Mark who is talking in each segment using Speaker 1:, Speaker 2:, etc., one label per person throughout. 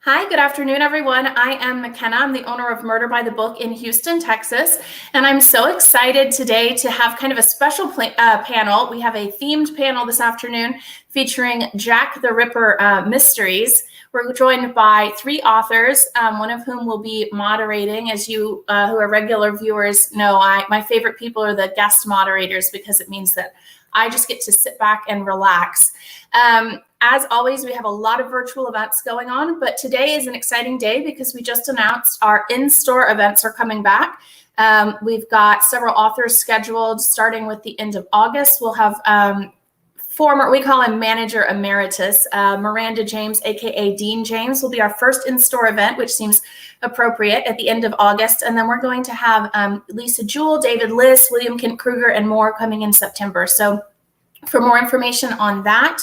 Speaker 1: Hi, good afternoon, everyone. I am McKenna. I'm the owner of Murder by the Book in Houston, Texas. And I'm so excited today to have kind of a special panel. We have a themed panel this afternoon featuring Jack the Ripper mysteries. We're joined by three authors, one of whom will be moderating. As you who are regular viewers know, my favorite people are the guest moderators because it means that I just get to sit back and relax. As always, we have a lot of virtual events going on, but today is an exciting day because we just announced our in-store events are coming back. We've got several authors scheduled starting with the end of August. We'll have we call him Manager Emeritus, Miranda James, aka Dean James, will be our first in-store event, which seems appropriate at the end of August. And then we're going to have Lisa Jewell, David Liss, William Kent Kruger, and more coming in September. So for more information on that,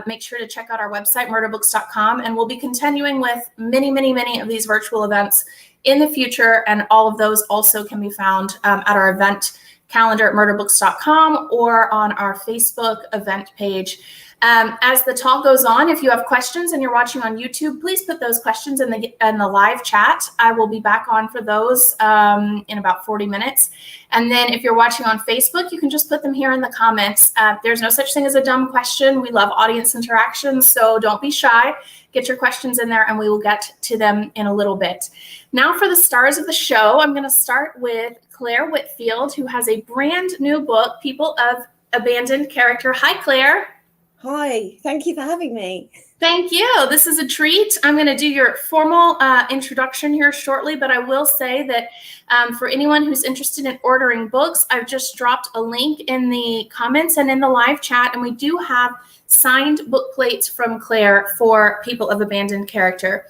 Speaker 1: make sure to check out our website, murderbooks.com, and we'll be continuing with many of these virtual events in the future, and all of those also can be found at our event calendar at murderbooks.com or on our Facebook event page. As the talk goes on, if you have questions and you're watching on YouTube, please put those questions in the live chat. I will be back on for those in about 40 minutes. And then if you're watching on Facebook, you can just put them here in the comments. There's no such thing as a dumb question. We love audience interaction, so don't be shy. Get your questions in there and we will get to them in a little bit. Now for the stars of the show, I'm going to start with Clare Whitfield, who has a brand new book, People of Abandoned Character. Hi, Clare.
Speaker 2: Hi, thank you for having me.
Speaker 1: Thank you. This is a treat. I'm going to do your formal introduction here shortly, but I will say that for anyone who's interested in ordering books, I've just dropped a link in the comments and in the live chat, and we do have signed book plates from Clare for People of Abandoned Character.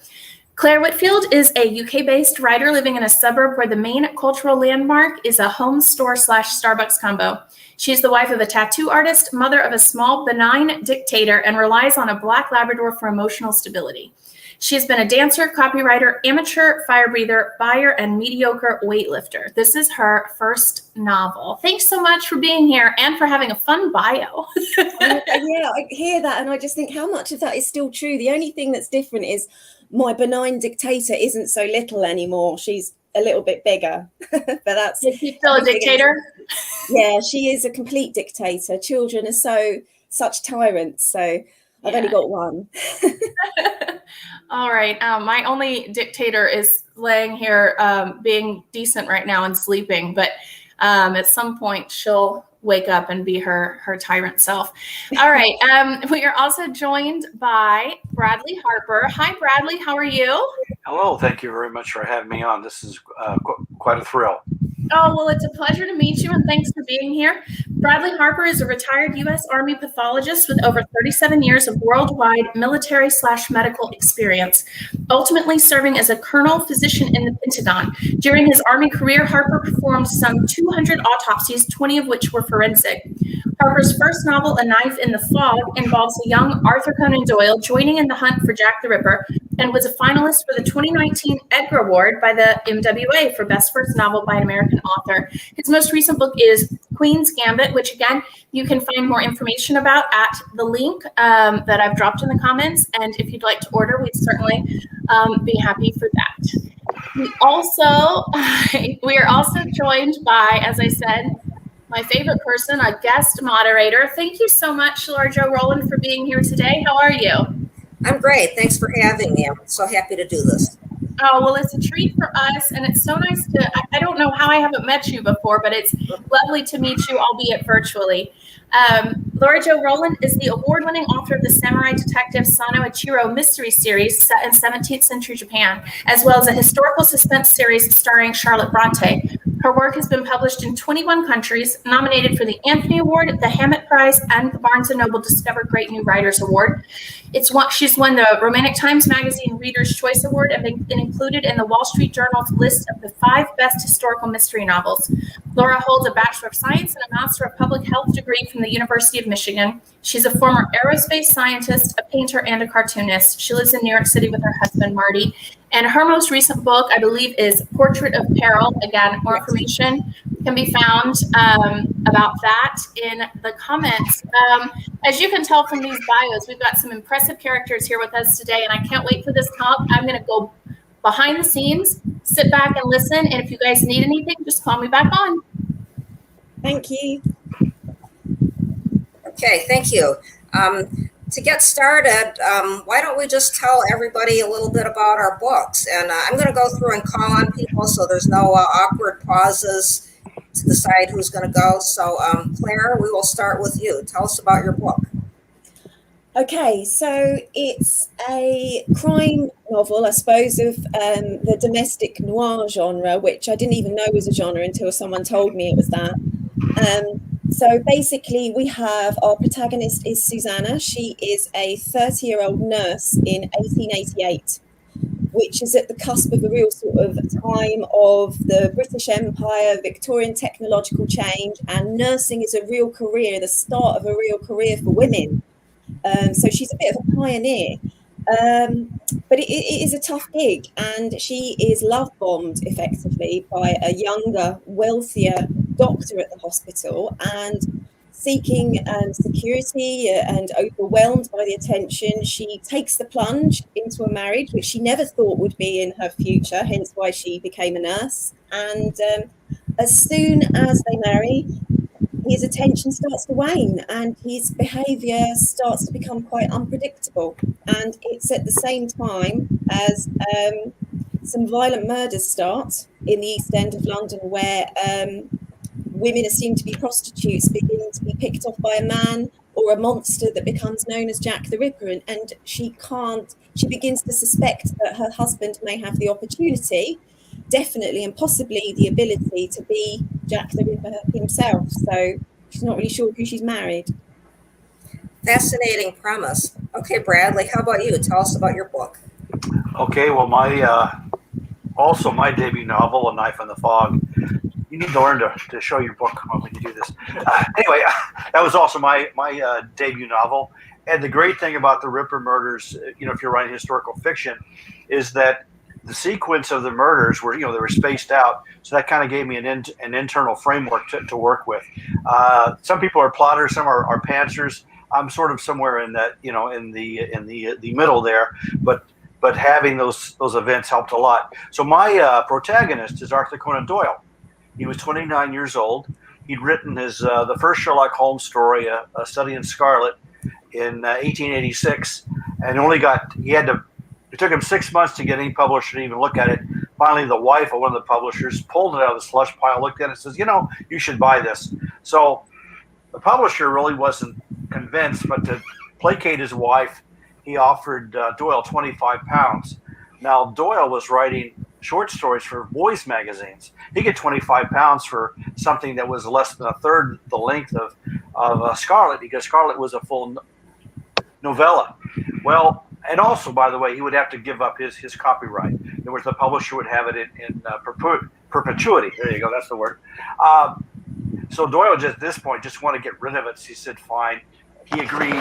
Speaker 1: Clare Whitfield is a UK-based writer living in a suburb where the main cultural landmark is a home store / Starbucks combo. She's the wife of a tattoo artist, mother of a small, benign dictator, and relies on a black Labrador for emotional stability. She has been a dancer, copywriter, amateur fire breather, buyer, and mediocre weightlifter. This is her first novel. Thanks so much for being here and for having a fun bio.
Speaker 2: Yeah, I hear that, and I just think how much of that is still true. The only thing that's different is my benign dictator isn't so little anymore. She's a little bit bigger, but that's...
Speaker 1: Is she still a dictator?
Speaker 2: Yeah, she is a complete dictator. Children are such tyrants, so I've only got one.
Speaker 1: All right. My only dictator is laying here being decent right now and sleeping, but at some point she'll wake up and be her tyrant self. All right. We are also joined by Bradley Harper. Hi, Bradley. How are you?
Speaker 3: Hello. Thank you very much for having me on. This is quite a thrill.
Speaker 1: Oh, well, it's a pleasure to meet you, and thanks for being here. Bradley Harper is a retired U.S. Army pathologist with over 37 years of worldwide military / medical experience, ultimately serving as a colonel physician in the Pentagon. During his Army career, Harper performed some 200 autopsies, 20 of which were forensic. Harper's first novel, A Knife in the Fog, involves a young Arthur Conan Doyle joining in the hunt for Jack the Ripper, and was a finalist for the 2019 Edgar Award by the MWA for Best First Novel by an American Author. His most recent book is Queen's Gambit, which again, you can find more information about at the link that I've dropped in the comments. And if you'd like to order, we'd certainly be happy for that. We are also joined by, as I said, my favorite person, a guest moderator. Thank you so much, Joh Rowland, for being here today. How are you?
Speaker 4: I'm great. Thanks for having me. I'm so happy to do this.
Speaker 1: Oh, well, it's a treat for us, and it's so nice to, I don't know how I haven't met you before, but it's lovely to meet you, albeit virtually. Joh Rowland is the award-winning author of the samurai detective Sano Ichiro mystery series set in 17th century Japan, as well as a historical suspense series starring Charlotte Bronte. Her work has been published in 21 countries, nominated for the Anthony Award, the Hammett Prize, and the Barnes & Noble Discover Great New Writers Award. She's won the Romantic Times Magazine Reader's Choice Award and been included in the Wall Street Journal's list of the 5 best historical mystery novels. Laura holds a Bachelor of Science and a Master of Public Health degree from the University of Michigan. She's a former aerospace scientist, a painter, and a cartoonist. She lives in New York City with her husband, Marty. And her most recent book, I believe, is Portrait of Peril. Again, more information can be found about that in the comments. As you can tell from these bios, we've got some impressive characters here with us today, and I can't wait for this talk. I'm going to go behind the scenes, sit back and listen, and if you guys need anything, just call me back on.
Speaker 2: Thank you.
Speaker 4: Okay, thank you. To get started, why don't we just tell everybody a little bit about our books? And I'm going to go through and call on people so there's no awkward pauses to decide who's going to go. So Claire, we will start with you. Tell us about your book.
Speaker 2: Okay, so it's a crime novel, I suppose, of the domestic noir genre, which I didn't even know was a genre until someone told me it was that. So basically, we have our protagonist is Susanna. She is a 30-year-old nurse in 1888, which is at the cusp of a real sort of time of the British Empire, Victorian technological change, and nursing is a real career, the start of a real career for women. So she's a bit of a pioneer, but it is a tough gig, and she is love bombed effectively by a younger, wealthier doctor at the hospital, and seeking security and overwhelmed by the attention, she takes the plunge into a marriage which she never thought would be in her future, hence why she became a nurse. And as soon as they marry, his attention starts to wane and his behaviour starts to become quite unpredictable. And it's at the same time as some violent murders start in the East End of London, where women assumed to be prostitutes begin to be picked off by a man or a monster that becomes known as Jack the Ripper. And she begins to suspect that her husband may have the opportunity, definitely and possibly the ability, to be Jack the Ripper himself. So she's not really sure who she's married.
Speaker 4: Fascinating premise. Okay, Bradley, how about you? Tell us about your book.
Speaker 3: Okay, well, my debut novel, A Knife in the Fog. You need to learn to show your book when you do this. Anyway, that was also my debut novel. And the great thing about the Ripper murders, if you're writing historical fiction, is that the sequence of the murders were, they were spaced out. So that kind of gave me an internal framework to work with. Some people are plotters, some are pantsers. I'm sort of somewhere in that, in the middle there. But having those events helped a lot. So my protagonist is Arthur Conan Doyle. He was 29 years old. He'd written the first Sherlock Holmes story, A Study in Scarlet, in 1886, and it took him 6 months to get any publisher to even look at it. Finally, the wife of one of the publishers pulled it out of the slush pile, looked at it, and says, you should buy this. So the publisher really wasn't convinced, but to placate his wife, he offered Doyle £25. Now, Doyle was writing short stories for boys' magazines. He get £25 for something that was less than a third the length of Scarlet, because Scarlet was a full novella. Well, and also, by the way, he would have to give up his copyright. In other words, the publisher would have it in perpetuity. There you go, that's the word. So Doyle, just at this point, just wanted to get rid of it. So he said, fine. He agreed,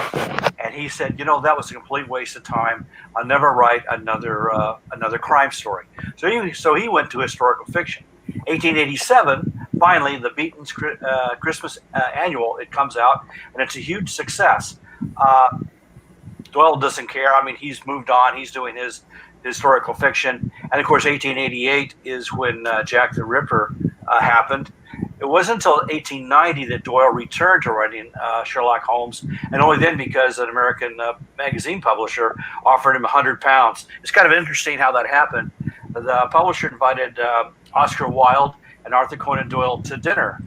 Speaker 3: and he said, that was a complete waste of time. I'll never write another crime story. So he went to historical fiction. 1887, finally, the Beaton's Christmas Annual, it comes out, and it's a huge success. Doyle doesn't care. I mean, he's moved on. He's doing his historical fiction. And, of course, 1888 is when Jack the Ripper happened. It wasn't until 1890 that Doyle returned to writing Sherlock Holmes, and only then because an American magazine publisher offered him £100. It's kind of interesting how that happened. The publisher invited Oscar Wilde and Arthur Conan Doyle to dinner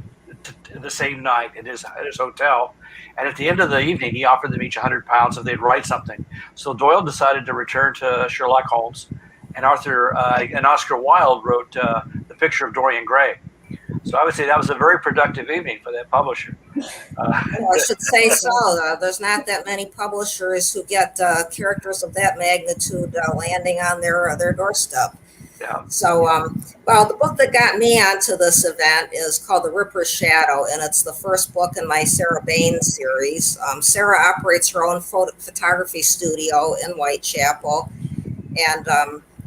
Speaker 3: the same night at his hotel. And at the end of the evening, he offered them each £100 if they'd write something. So Doyle decided to return to Sherlock Holmes, and Oscar Wilde wrote The Picture of Dorian Gray. So I would say that was a very productive evening for that publisher.
Speaker 4: I should say so. There's not that many publishers who get characters of that magnitude landing on their doorstep.
Speaker 3: Yeah.
Speaker 4: So, well, the book that got me onto this event is called The Ripper's Shadow, and it's the first book in my Sarah Baines series. Sarah operates her own photography studio in Whitechapel, and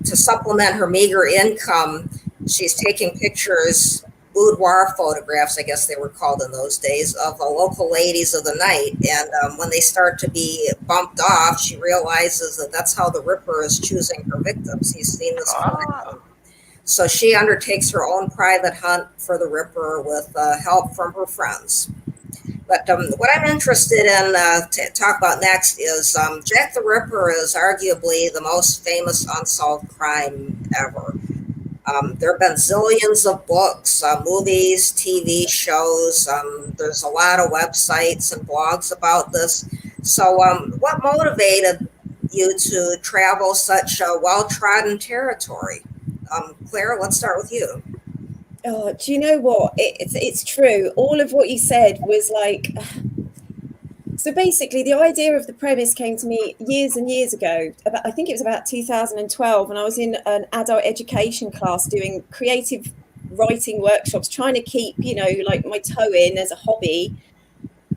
Speaker 4: to supplement her meager income, she's taking pictures, boudoir photographs, I guess they were called in those days, of the local ladies of the night. And when they start to be bumped off, she realizes that that's how the Ripper is choosing her victims. He's seen this phenomenon. So she undertakes her own private hunt for the Ripper with help from her friends. But what I'm interested in to talk about next is Jack the Ripper is arguably the most famous unsolved crime ever. There have been zillions of books, movies, TV shows. There's a lot of websites and blogs about this. So what motivated you to travel such a well-trodden territory? Claire, let's start with you.
Speaker 2: Oh, do you know what? It's true. All of what you said was like... So basically, the idea of the premise came to me years and years ago. I think it was about 2012, and I was in an adult education class doing creative writing workshops, trying to keep, like my toe in as a hobby.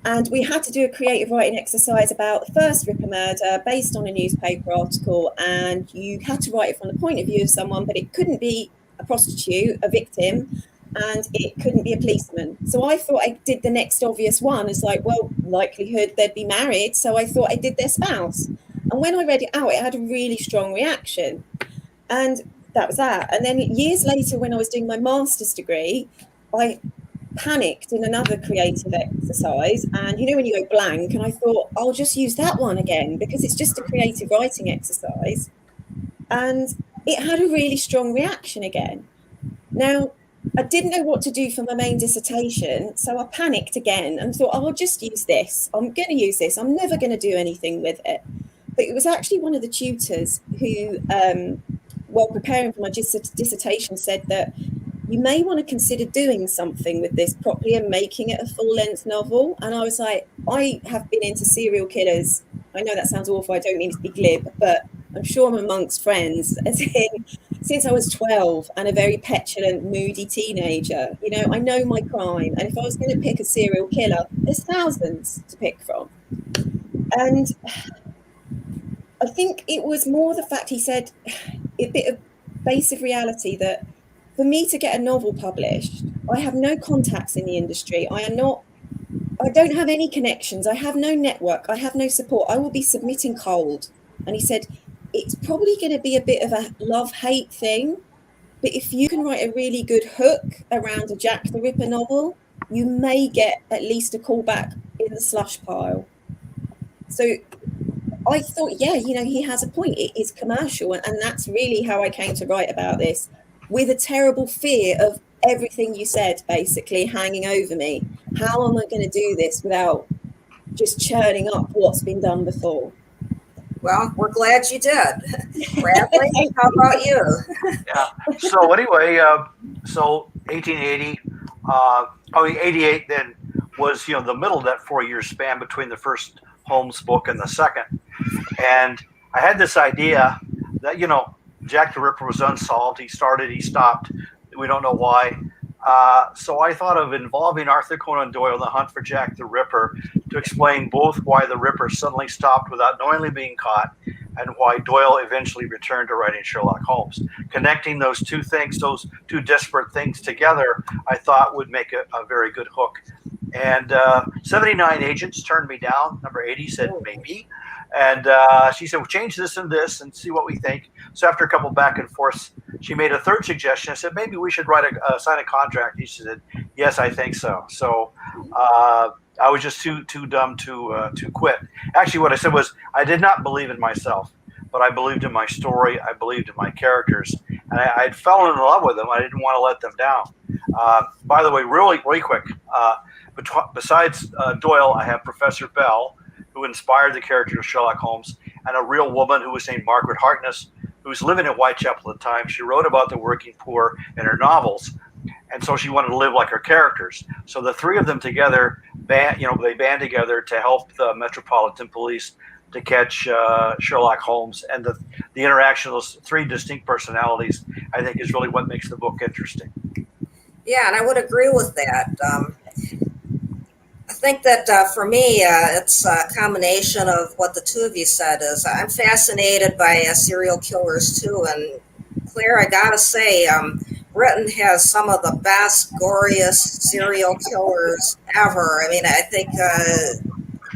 Speaker 2: And we had to do a creative writing exercise about the first Ripper murder based on a newspaper article. And you had to write it from the point of view of someone, but it couldn't be a prostitute, a victim, and it couldn't be a policeman. So I thought I did the next obvious one. It's like, well, likelihood they'd be married. So I thought I did their spouse. And when I read it out, it had a really strong reaction. And that was that. And then years later, when I was doing my master's degree, I panicked in another creative exercise. And when you go blank, and I thought, I'll just use that one again, because it's just a creative writing exercise. And it had a really strong reaction again. Now, I didn't know what to do for my main dissertation, so I panicked again and thought, I'll just use this. I'm going to use this. I'm never going to do anything with it. But it was actually one of the tutors who, while preparing for my dissertation, said that you may want to consider doing something with this properly and making it a full-length novel. And I was like, I have been into serial killers. I know that sounds awful. I don't mean to be glib, but I'm sure I'm amongst friends, as in, since I was 12 and a very petulant, moody teenager. I know my crime. And if I was going to pick a serial killer, there's thousands to pick from. And I think it was more the fact he said, a bit of base of reality, that for me to get a novel published, I have no contacts in the industry. I don't have any connections. I have no network. I have no support. I will be submitting cold. And he said, it's probably going to be a bit of a love-hate thing, but if you can write a really good hook around a Jack the Ripper novel, you may get at least a call back in the slush pile. So I thought, yeah, he has a point. It is commercial, and that's really how I came to write about this, with a terrible fear of everything you said basically hanging over me. How am I going to do this without just churning up what's been done before?
Speaker 4: Well, we're glad you did. Bradley, how about you?
Speaker 3: Yeah. So anyway, 1880, 88 then was, the middle of that 4-year span between the first Holmes book and the second. And I had this idea that, Jack the Ripper was unsolved. He started, he stopped. We don't know why. So I thought of involving Arthur Conan Doyle in the hunt for Jack the Ripper to explain both why the Ripper suddenly stopped without knowingly being caught and why Doyle eventually returned to writing Sherlock Holmes. Connecting those two things, those two disparate things together, I thought would make a very good hook. And 79 agents turned me down. Number 80 said maybe. And she said, well, change this and this and see what we think. So after a couple back and forths, she made a third suggestion. I said, maybe we should sign a contract. And she said, yes, I think so. So I was just too dumb to quit. Actually, what I said was, I did not believe in myself, but I believed in my story. I believed in my characters. And I had fallen in love with them. I didn't want to let them down. By the way, really quick, besides Doyle, I have Professor Bell, who inspired the character of Sherlock Holmes, and a real woman who was named Margaret Harkness, who was living in Whitechapel at the time. She wrote about the working poor in her novels, and so she wanted to live like her characters. So the three of them together, they band together to help the Metropolitan Police to catch Sherlock Holmes, and the interaction of those three distinct personalities, I think, is really what makes the book interesting.
Speaker 4: Yeah, and I would agree with that. I think that for me, it's a combination of what the two of you said. Is I'm fascinated by serial killers too, and Claire, I gotta say, Britain has some of the best, goriest serial killers ever. I mean, I think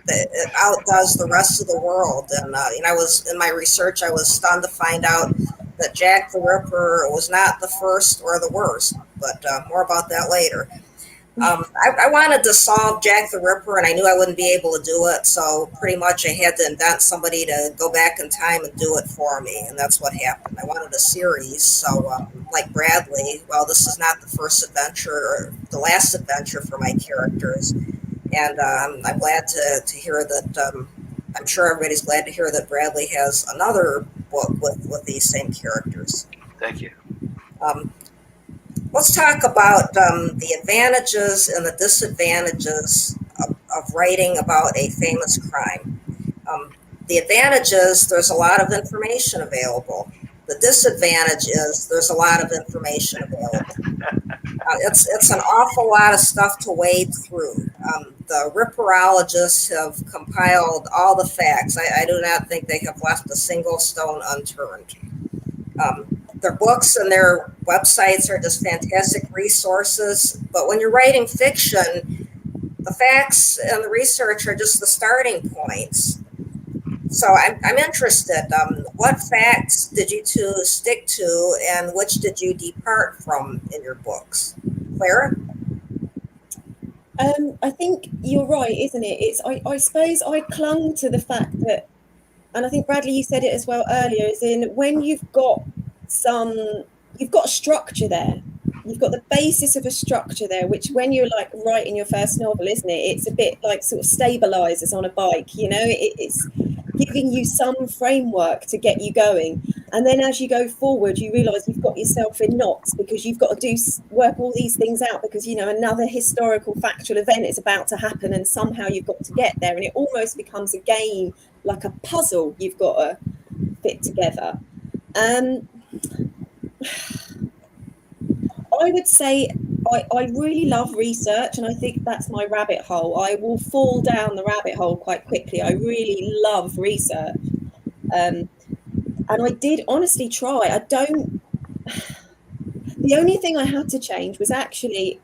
Speaker 4: it outdoes the rest of the world. And I was in my research, I was stunned to find out that Jack the Ripper was not the first or the worst. But more about that later. I wanted to solve Jack the Ripper, and I knew I wouldn't be able to do it. So pretty much I had to invent somebody to go back in time and do it for me. And that's what happened. I wanted a series. So like Bradley, well, this is not the first adventure or the last adventure for my characters. And I'm glad to hear that, I'm sure everybody's glad to hear that Bradley has another book with these same characters.
Speaker 3: Thank you.
Speaker 4: Let's talk about the advantages and the disadvantages of writing about a famous crime. The advantages, there's a lot of information available. The disadvantage is there's a lot of information available. It's an awful lot of stuff to wade through. The Ripperologists have compiled all the facts. I do not think they have left a single stone unturned. Their books and their websites are just fantastic resources. But when you're writing fiction, the facts and the research are just the starting points. So I'm interested. What facts did you two stick to, and which did you depart from in your books? Claire?
Speaker 2: I think you're right, isn't it? I suppose I clung to the fact that, and I think Bradley, you said it as well earlier, is in when you've got a structure there. You've got the basis of a structure there, which when you're like writing your first novel, isn't it? It's a bit like sort of stabilizers on a bike, you know, it's giving you some framework to get you going. And then as you go forward, you realize you've got yourself in knots because you've got to work all these things out because, you know, another historical factual event is about to happen and somehow you've got to get there. And it almost becomes a game, like a puzzle you've got to fit together. I would say I really love research, and I think that's my rabbit hole. I will fall down the rabbit hole quite quickly. I really love research. And I did honestly try. The only thing I had to change was actually,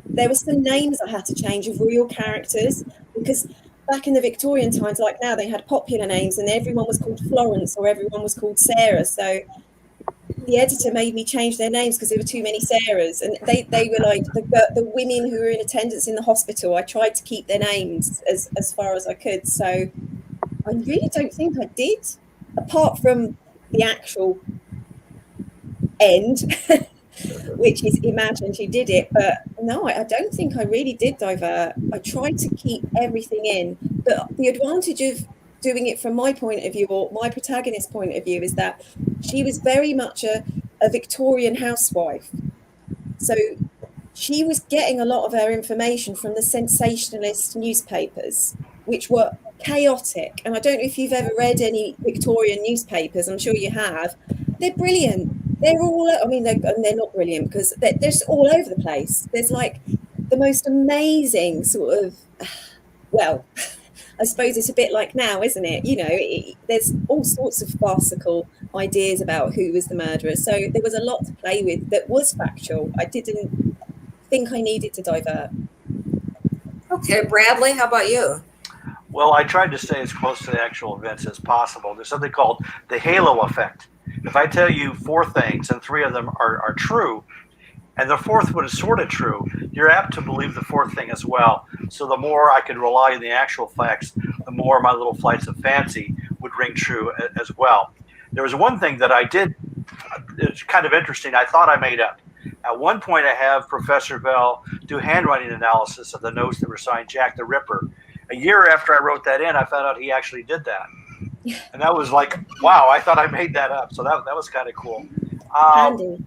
Speaker 2: there were some names I had to change of real characters, because back in the Victorian times, like now, they had popular names and everyone was called Florence or everyone was called Sarah. So the editor made me change their names because there were too many Sarahs, and they were like the women who were in attendance in the hospital. I tried to keep their names as far as I could. So I really don't think I did, apart from the actual end, which is imagined she did it. But no, I don't think I really did divert. I tried to keep everything in. But the advantage of doing it from my point of view, or my protagonist's point of view, is that she was very much a Victorian housewife. So she was getting a lot of her information from the sensationalist newspapers, which were chaotic. And I don't know if you've ever read any Victorian newspapers, I'm sure you have. They're brilliant. They're all, I mean, they're not brilliant because they're just all over the place. There's like the most amazing sort of, well, I suppose it's a bit like now, isn't it? You know, there's all sorts of farcical ideas about who was the murderer. So there was a lot to play with that was factual. I didn't think I needed to divert.
Speaker 4: Okay, Bradley, how about you?
Speaker 3: Well, I tried to stay as close to the actual events as possible. There's something called the halo effect. If I tell you 4 things and 3 of them are true, and the 4th one is sort of true, you're apt to believe the 4th thing as well. So the more I could rely on the actual facts, the more my little flights of fancy would ring true as well. There was one thing that I did, it's kind of interesting, I thought I made up. At one point I have Professor Bell do handwriting analysis of the notes that were signed Jack the Ripper. A year after I wrote that in, I found out he actually did that. And that was like, wow, I thought I made that up. So that was kind of cool.
Speaker 2: Handy.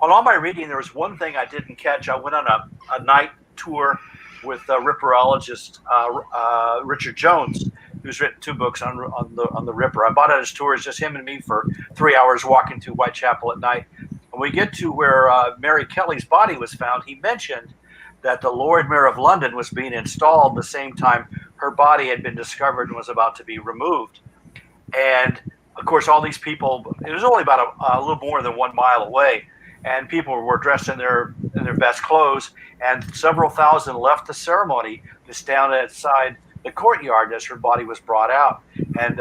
Speaker 3: On all my reading, there was one thing I didn't catch. I went on a night tour with Ripperologist Richard Jones who's written 2 books on the Ripper. I bought it as tours, just him and me for 3 hours walking through Whitechapel at night. When we get to where Mary Kelly's body was found, he mentioned that the Lord Mayor of London was being installed the same time her body had been discovered and was about to be removed. And of course, all these people, it was only about a little more than 1 mile away, and people were dressed in their best clothes, and several thousand left the ceremony to stand outside the courtyard as her body was brought out. And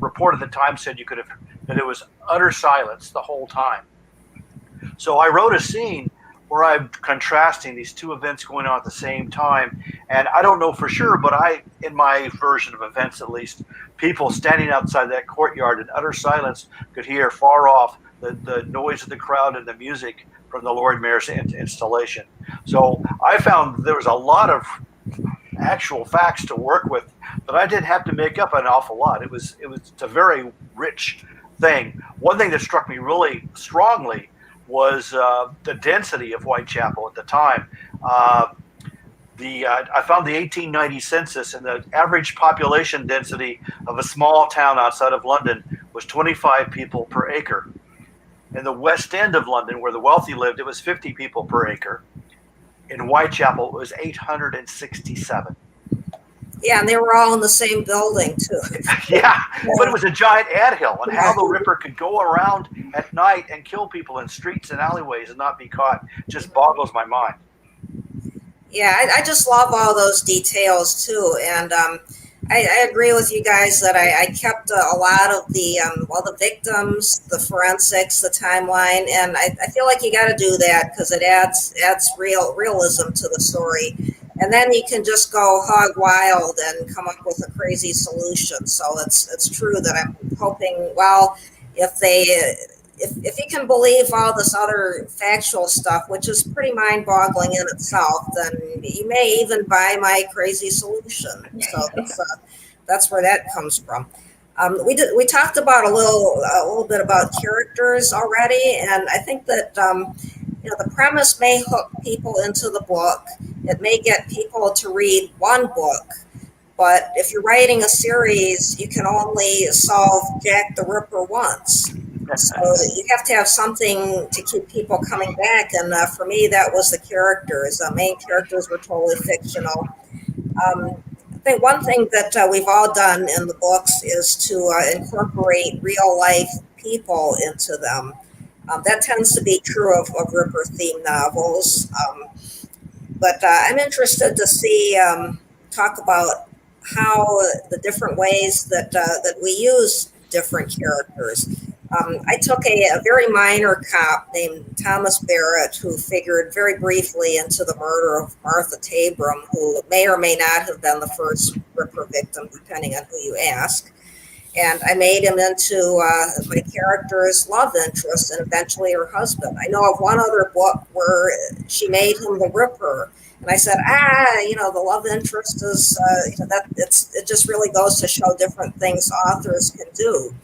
Speaker 3: report at the time said that it was utter silence the whole time. So I wrote a scene where I'm contrasting these 2 events going on at the same time. And I don't know for sure, but in my version of events at least, people standing outside that courtyard in utter silence could hear far off the noise of the crowd and the music from the Lord Mayor's installation. So I found there was a lot of actual facts to work with, but I didn't have to make up an awful lot. It's a very rich thing. One thing that struck me really strongly was the density of Whitechapel at the time. I found the 1890 census, and the average population density of a small town outside of London was 25 people per acre. In the West End of London, where the wealthy lived, it was 50 people per acre. In Whitechapel, it was 867.
Speaker 4: Yeah, and they were all in the same building, too.
Speaker 3: Yeah, but it was a giant anthill, and how the Ripper could go around at night and kill people in streets and alleyways and not be caught just boggles my mind.
Speaker 4: Yeah, I just love all those details, too. And I agree with you guys that I kept a lot of the victims, the forensics, the timeline, and I feel like you got to do that because it adds realism to the story. And then you can just go hog wild and come up with a crazy solution. So it's true that I'm hoping, well, if you can believe all this other factual stuff, which is pretty mind-boggling in itself, then you may even buy my crazy solution. So that's where that comes from. We talked about a little bit about characters already, and I think that the premise may hook people into the book. It may get people to read one book, but if you're writing a series, you can only solve Jack the Ripper once. So you have to have something to keep people coming back, and for me, that was the characters. The main characters were totally fictional. I think one thing that we've all done in the books is to incorporate real life people into them. That tends to be true of Ripper-themed novels. But I'm interested to see, talk about how the different ways that we use different characters. I took a very minor cop named Thomas Barrett, who figured very briefly into the murder of Martha Tabram, who may or may not have been the first Ripper victim, depending on who you ask. And I made him into my character's love interest and eventually her husband. I know of one other book where she made him the Ripper. And I said, the love interest is, it just really goes to show different things authors can do.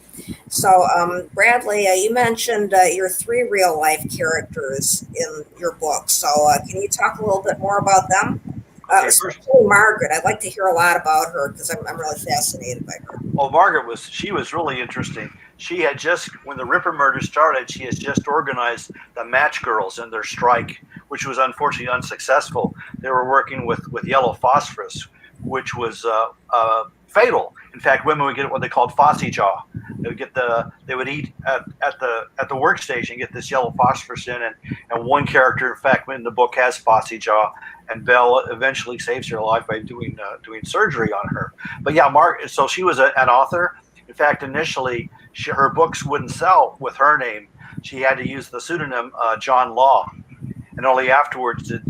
Speaker 4: So, Bradley, you mentioned your 3 real life characters in your book. So can you talk a little bit more about them? Especially Margaret. I'd like to hear a lot about her because I'm really fascinated by her.
Speaker 3: Well, Margaret was really interesting. She had when the Ripper murder started, she had just organized the Match Girls in their strike, which was unfortunately unsuccessful. They were working with yellow phosphorus, which was fatal. In fact, women would get what they called Fossy Jaw. They would eat at the workstation, get this yellow phosphorus in, and one character, in fact, in the book has Fossy Jaw, and Belle eventually saves her life by doing surgery on her. But yeah, so she was an author. In fact, initially, her books wouldn't sell with her name. She had to use the pseudonym John Law, and only afterwards did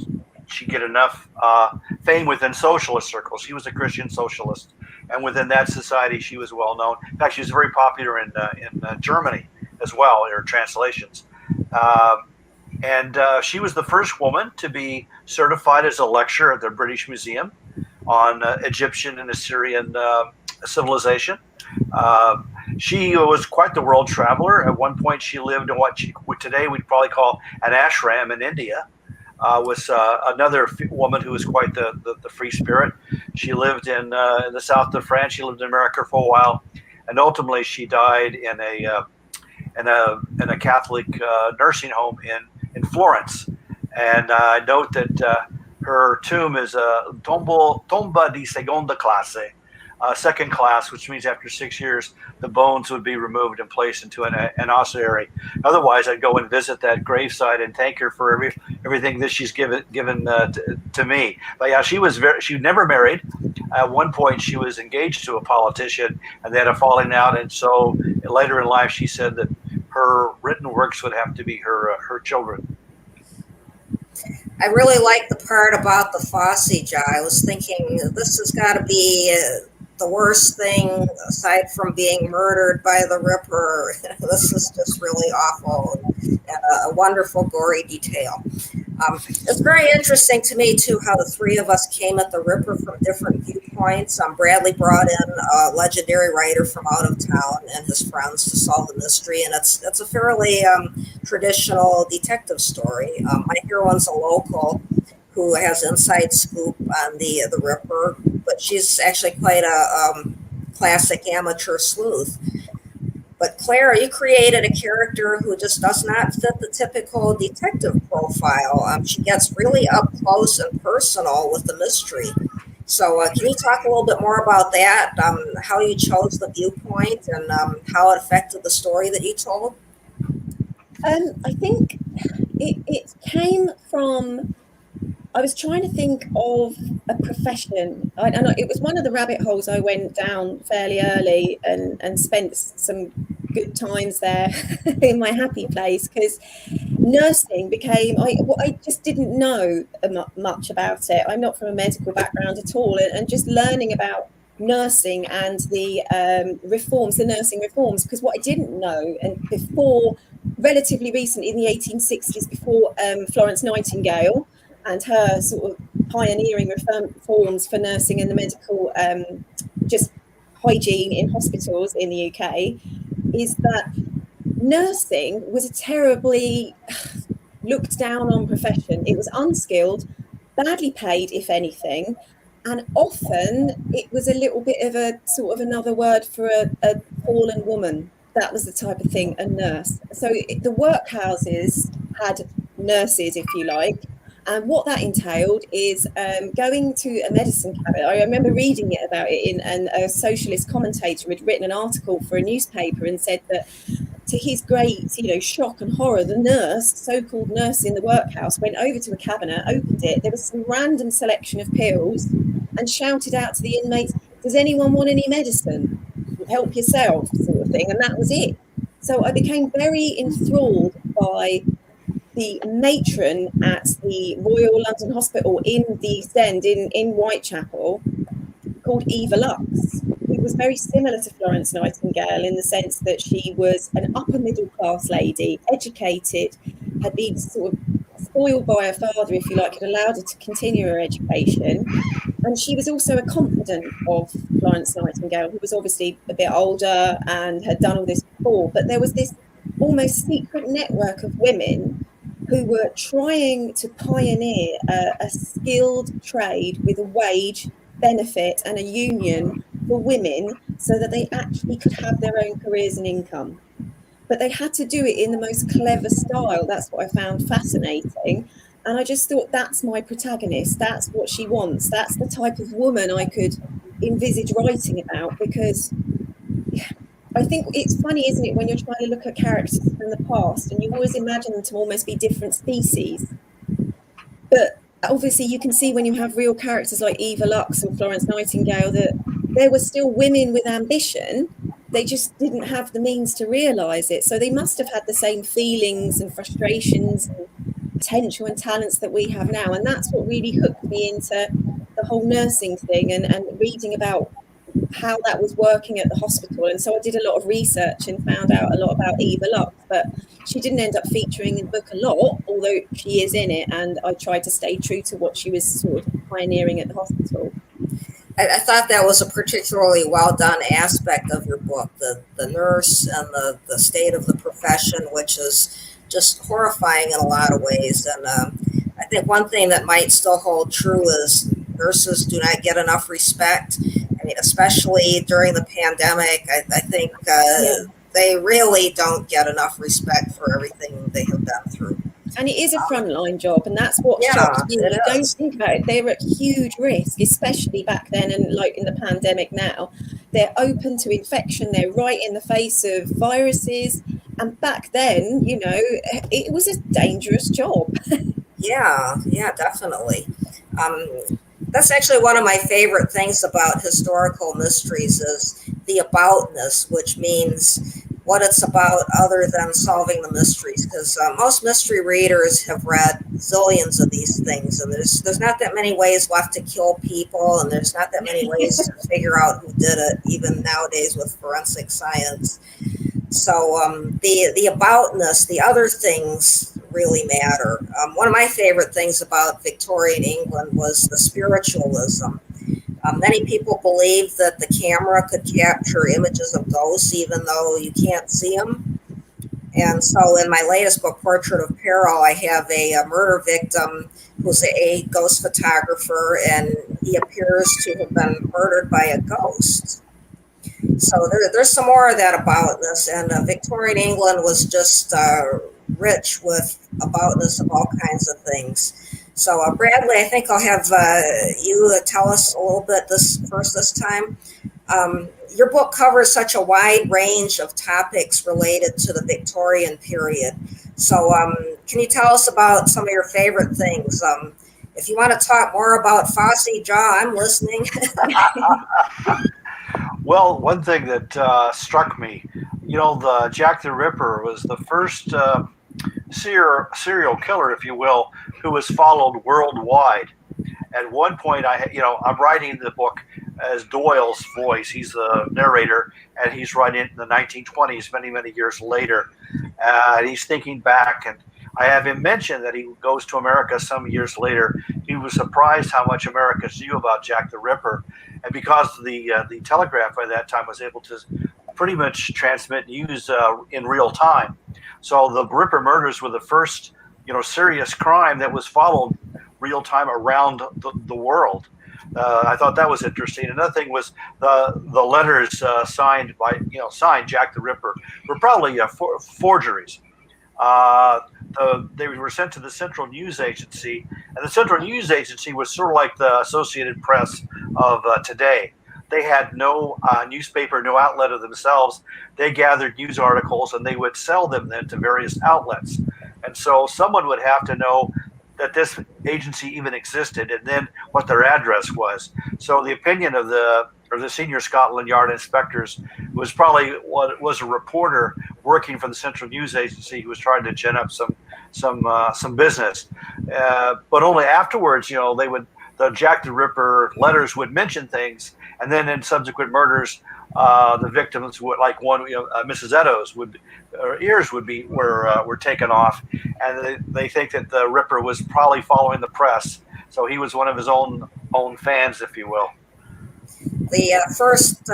Speaker 3: she get enough fame within socialist circles. She was a Christian socialist, and within that society, she was well known. In fact, she was very popular in Germany as well in her translations. And she was the first woman to be certified as a lecturer at the British Museum on Egyptian and Assyrian civilization. She was quite the world traveler. At one point, she lived in what today we'd probably call an ashram in India. Was another woman who was quite the free spirit. She lived in the south of France. She lived in America for a while, and ultimately she died in a Catholic nursing home in Florence. And I note that her tomb is a tomba di seconda classe, second class, which means after 6 years, the bones would be removed and placed into an ossuary. Otherwise, I'd go and visit that gravesite and thank her for everything that she's given to me. But yeah, she never married. At one point, she was engaged to a politician, and they had a falling out. And so later in life, she said that her written works would have to be her children.
Speaker 4: I really like the part about the Fosse, Joh. I was thinking this has got to be the worst thing aside from being murdered by the Ripper. This is just really awful and a wonderful gory detail. It's very interesting to me too how the three of us came at the Ripper from different viewpoints. Bradley brought in a legendary writer from out of town and his friends to solve the mystery, and it's a fairly traditional detective story. My heroine's a local who has inside scoop on the Ripper, but she's actually quite a classic amateur sleuth. But Claire, you created a character who just does not fit the typical detective profile. She gets really up close and personal with the mystery. So can you talk a little bit more about that, how you chose the viewpoint and how it affected the story that you told?
Speaker 2: I think it came from, I was trying to think of a profession. It was one of the rabbit holes I went down fairly early and spent some good times there in my happy place, because nursing became, I just didn't know much about it. I'm not from a medical background at all, and just learning about nursing and the nursing reforms, because what I didn't know, and before, relatively recent in the 1860s, before Florence Nightingale and her sort of pioneering reforms for nursing and the medical just hygiene in hospitals in the UK, is that nursing was a terribly looked down on profession. It was unskilled, badly paid, if anything, and often it was a little bit of a sort of another word for a fallen woman. That was the type of thing, a nurse. So the workhouses had nurses, if you like. And what that entailed is going to a medicine cabinet. I remember reading about it and a socialist commentator had written an article for a newspaper and said that, to his great, shock and horror, the nurse, so-called nurse in the workhouse, went over to a cabinet, opened it. There was some random selection of pills, and shouted out to the inmates, "Does anyone want any medicine? Help yourself," sort of thing. And that was it. So I became very enthralled by the matron at the Royal London Hospital in the East End in Whitechapel, called Eva Lux, who was very similar to Florence Nightingale in the sense that she was an upper middle class lady, educated, had been sort of spoiled by her father, if you like, had allowed her to continue her education. And she was also a confidant of Florence Nightingale, who was obviously a bit older and had done all this before. But there was this almost secret network of women who were trying to pioneer a skilled trade with a wage, benefit and a union for women so that they actually could have their own careers and income. But they had to do it in the most clever style. That's what I found fascinating. And I just thought, that's my protagonist. That's what she wants. That's the type of woman I could envisage writing about, because I think it's funny, isn't it, when you're trying to look at characters from the past and you always imagine them to almost be different species. But obviously you can see when you have real characters like Eva Lux or Florence Nightingale that there were still women with ambition. They just didn't have the means to realise it. So they must have had the same feelings and frustrations and potential and talents that we have now. And that's what really hooked me into the whole nursing thing and reading about how that was working at the hospital. And so I did a lot of research and found out a lot about Eva Lux, but she didn't end up featuring in the book a lot, although she is in it, and I tried to stay true to what she was sort of pioneering at the hospital.
Speaker 4: I thought that was a particularly well done aspect of your book, the nurse and the state of the profession, which is just horrifying in a lot of ways. And I think one thing that might still hold true is nurses do not get enough respect. I mean, especially during the pandemic, I think they really don't get enough respect for everything they have been through.
Speaker 2: And it is a frontline job, and that's what shocks me. You don't think about it. They're at huge risk, especially back then, and like in the pandemic now. They're open to infection. They're right in the face of viruses. And back then, you know, it was a dangerous job.
Speaker 4: Yeah, definitely. That's actually one of my favorite things about historical mysteries is the aboutness, which means what it's about other than solving the mysteries. Because most mystery readers have read zillions of these things, and there's not that many ways left to kill people, and there's not that many ways to figure out who did it, even nowadays with forensic science. So the aboutness, the other things really matter. One of my favorite things about Victorian England was the spiritualism. Many people believe that the camera could capture images of ghosts even though you can't see them. And so in my latest book, Portrait of Peril, I have a murder victim who's a ghost photographer, and he appears to have been murdered by a ghost. So there's some more of that aboutness, and Victorian England was just rich with aboutness of all kinds of things. So Bradley, I think I'll have you tell us a little bit this time. Your book covers such a wide range of topics related to the Victorian period. So can you tell us about some of your favorite things? If you want to talk more about Fosse, Joh, I'm listening.
Speaker 3: Well, one thing that struck me, you know, the Jack the Ripper was the first serial killer, if you will, who was followed worldwide. At one point, I'm writing the book as Doyle's voice. He's the narrator, and he's writing it in the 1920s, many, many years later. And he's thinking back, and I have him mention that he goes to America some years later. He was surprised how much Americans knew about Jack the Ripper. And because the telegraph by that time was able to pretty much transmit news in real time. So the Ripper murders were the first, serious crime that was followed real time around the world. I thought that was interesting. Another thing was the letters signed Jack the Ripper were probably forgeries. They were sent to the Central News Agency, and the Central News Agency was sort of like the Associated Press of today. They had no newspaper, no outlet of themselves. They gathered news articles and they would sell them then to various outlets. And so someone would have to know that this agency even existed and then what their address was. So the opinion of the senior Scotland Yard inspectors was probably what was a reporter working for the Central News Agency who was trying to gin up some business. But only afterwards, the Jack the Ripper letters would mention things, and then in subsequent murders, the victims would, like one, Mrs. Eddowes her ears were taken off, and they think that the Ripper was probably following the press, so he was one of his own fans, if you will.
Speaker 4: The first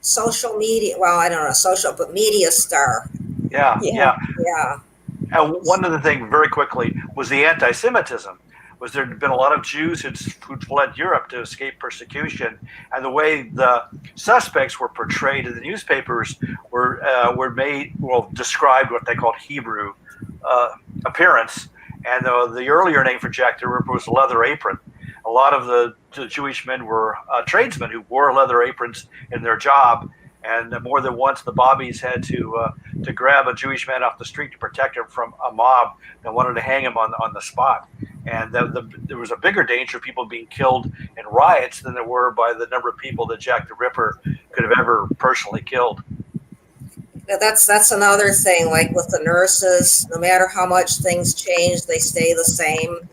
Speaker 4: social media, well, I don't know, social, but media star.
Speaker 3: Yeah. And one other thing, very quickly, was the anti-Semitism. There had been a lot of Jews who'd fled Europe to escape persecution, and the way the suspects were portrayed in the newspapers were described what they called Hebrew appearance. And the earlier name for Jack the Ripper was leather apron. A lot of the Jewish men were tradesmen who wore leather aprons in their job, and more than once the bobbies had to grab a Jewish man off the street to protect him from a mob that wanted to hang him on the spot. And there was a bigger danger of people being killed in riots than there were by the number of people that Jack the Ripper could have ever personally killed.
Speaker 4: Yeah, that's another thing, like with the nurses, no matter how much things change, they stay the same.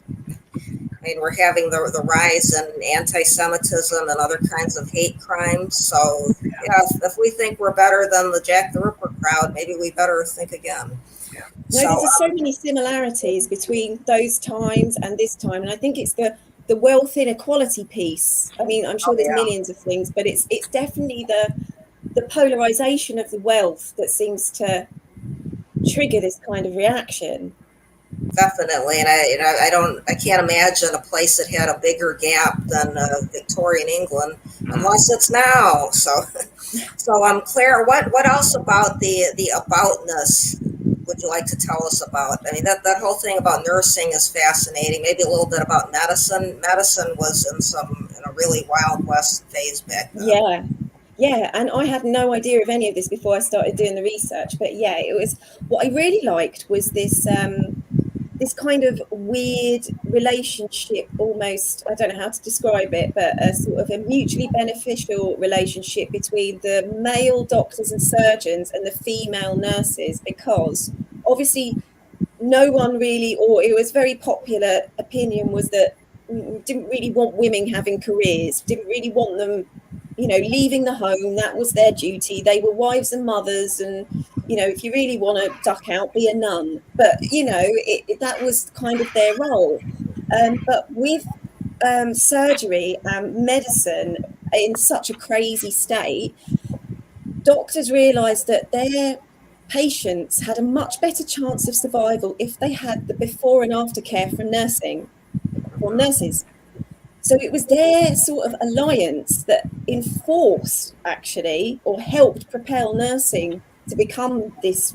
Speaker 4: I mean, we're having the rise in anti-Semitism and other kinds of hate crimes. So, if we think we're better than the Jack the Ripper crowd, maybe we better think again.
Speaker 2: Yeah. There's so many similarities between those times and this time, and I think it's the wealth inequality piece. I mean, I'm sure there's millions of things, but it's definitely the polarization of the wealth that seems to trigger this kind of reaction.
Speaker 4: Definitely, and I can't imagine a place that had a bigger gap than Victorian England, unless it's now. So, Claire, what else about the aboutness would you like to tell us about? I mean, that whole thing about nursing is fascinating. Maybe a little bit about medicine. Medicine was in a really Wild West phase back then.
Speaker 2: Yeah, and I had no idea of any of this before I started doing the research. But yeah, it was what I really liked was this kind of weird relationship, almost, I don't know how to describe it, but a sort of a mutually beneficial relationship between the male doctors and surgeons and the female nurses, because obviously no one really, or it was very popular opinion was that didn't really want women having careers, didn't really want them, leaving the home. That was their duty. They were wives and mothers, and if you really want to duck out, be a nun. But that was kind of their role. But with surgery and medicine in such a crazy state, doctors realised that their patients had a much better chance of survival if they had the before and after care from nurses. So it was their sort of alliance that enforced, actually, or helped propel nursing to become this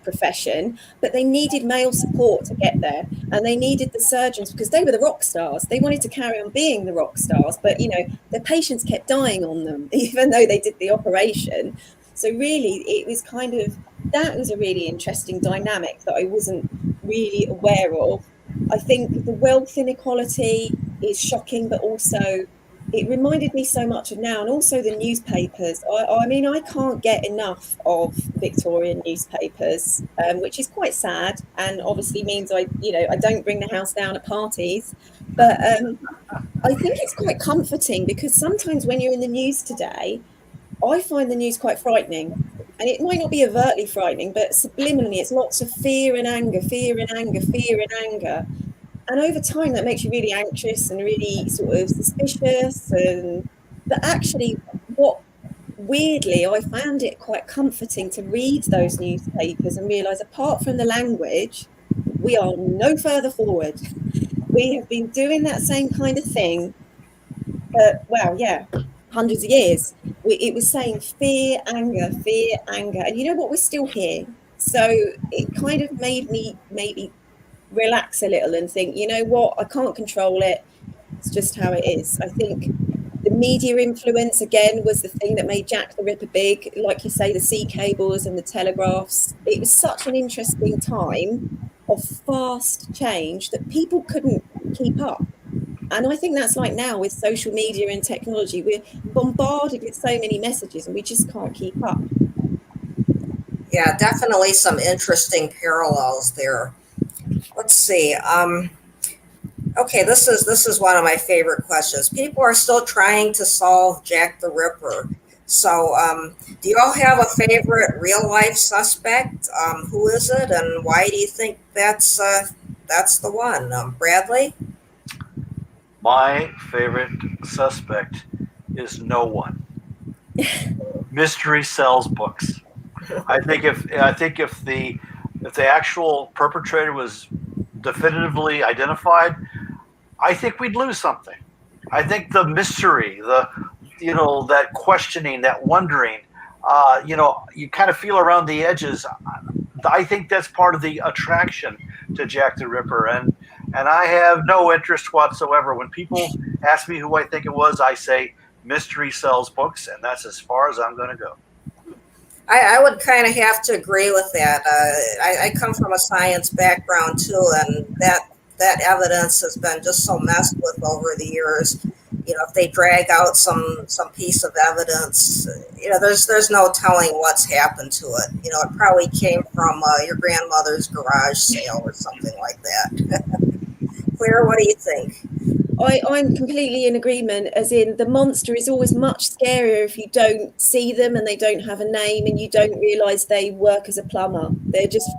Speaker 2: profession. But they needed male support to get there, and they needed the surgeons because they were the rock stars. They wanted to carry on being the rock stars, but their patients kept dying on them, even though they did the operation. So really, it was that was a really interesting dynamic that I wasn't really aware of. I think the wealth inequality is shocking, but also it reminded me so much of now, and also the newspapers. I mean, I can't get enough of Victorian newspapers, which is quite sad, and obviously means I don't bring the house down at parties. But I think it's quite comforting, because sometimes when you're in the news today, I find the news quite frightening. And it might not be overtly frightening, but subliminally, it's lots of fear and anger, fear and anger, fear and anger. And over time, that makes you really anxious and really sort of suspicious. But actually, weirdly, I found it quite comforting to read those newspapers and realise, apart from the language, we are no further forward. We have been doing that same kind of thing, hundreds of years. It was saying fear, anger, and you know what, we're still here. So it kind of made me maybe relax a little and think, you know what, I can't control it, it's just how it is. I think the media influence again was the thing that made Jack the Ripper big, like you say, the sea cables and the telegraphs. It was such an interesting time of fast change that people couldn't keep up. And I think that's like now with social media and technology, we're bombarded with so many messages and we just can't keep up.
Speaker 4: Yeah, definitely some interesting parallels there. Let's see. Okay, this is one of my favorite questions. People are still trying to solve Jack the Ripper. So do you all have a favorite real life suspect? Who is it, and why do you think that's the one? Bradley?
Speaker 3: My favorite suspect is no one. Mystery sells books. I think if the actual perpetrator was definitively identified, I think we'd lose something. I think the mystery, that questioning, that wondering, you kind of feel around the edges. I think that's part of the attraction to Jack the Ripper, and I have no interest whatsoever. When people ask me who I think it was, I say mystery sells books, and that's as far as I'm going to go.
Speaker 4: I would kind of have to agree with that. I come from a science background too, and that evidence has been just so messed with over the years. If they drag out some piece of evidence, there's no telling what's happened to it. It probably came from your grandmother's garage sale or something like that. Claire, what do you think?
Speaker 2: I'm completely in agreement, as in the monster is always much scarier if you don't see them and they don't have a name and you don't realise they work as a plumber. They're just